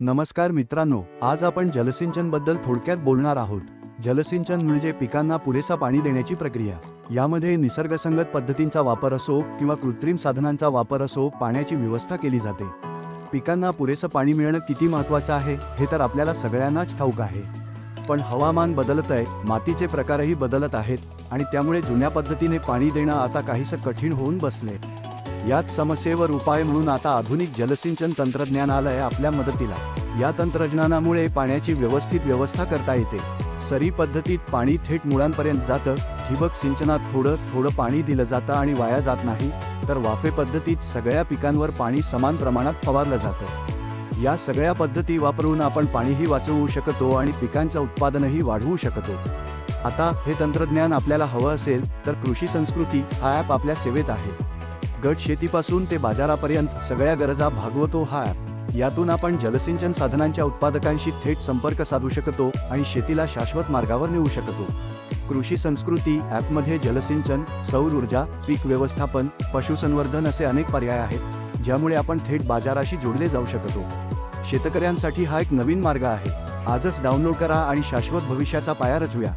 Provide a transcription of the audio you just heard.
नमस्कार मित्रांनो, आज आपण जलसिंचन बद्दल थोडक्यात बोलणार आहोत। जलसिंचन म्हणजे पिकांना पुरेसा पाणी देण्याची प्रक्रिया। यामध्ये निसर्गसंगत पद्धतींचा वापर असो किंवा कृत्रिम साधनांचा वापर असो, पाण्याची व्यवस्था केली जाते। पिकांना पुरेसं पाणी मिळणं किती महत्त्वाचं आहे हे तर आपल्याला सगळ्यांनाच ठाऊक आहे। पण हवामान बदलत आहे, मातीचे प्रकारही बदलत आहेत आणि त्यामुळे जुन्या पद्धतीने पाणी देणं आता काहीसं कठीण होऊन बसले। याच समस्येवर उपाय म्हणून आता आधुनिक जलसिंचन तंत्रज्ञान आलंय आपल्या मदतीला। या तंत्रज्ञानामुळे पाण्याची व्यवस्थित व्यवस्था करता येते। सरी पद्धतीत पाणी थेट मुळांपर्यंत जातं, ठिबक सिंचनात थोडं थोडं पाणी दिलं जातं आणि वाया जात नाही, तर वाफे पद्धतीत सगळ्या पिकांवर पाणी समान प्रमाणात फवारलं जातं। या सगळ्या पद्धती वापरून आपण पाणीही वाचवू शकतो आणि पिकांचं उत्पादनही वाढवू शकतो। आता हे तंत्रज्ञान आपल्याला हवं असेल तर कृषी संस्कृती हा ॲप आपल्या सेवेत आहे। गट शेतीपासून ते बाजारापर्यंत सगळ्या गरजा भागवतो हा ॲप। यातून आपण जलसिंचन साधनांच्या उत्पादकांशी थेट संपर्क साधू शकतो आणि शेतीला शाश्वत मार्गावर नेऊ शकतो। कृषी संस्कृती ॲपमध्ये जलसिंचन, सौर ऊर्जा, पीक व्यवस्थापन, पशुसंवर्धन असे अनेक पर्याय आहेत, ज्यामुळे आपण थेट बाजाराशी जोडले जाऊ शकतो। शेतकऱ्यांसाठी हा एक नवीन मार्ग आहे। आजच डाउनलोड करा आणि शाश्वत भविष्याचा पाया रचूया।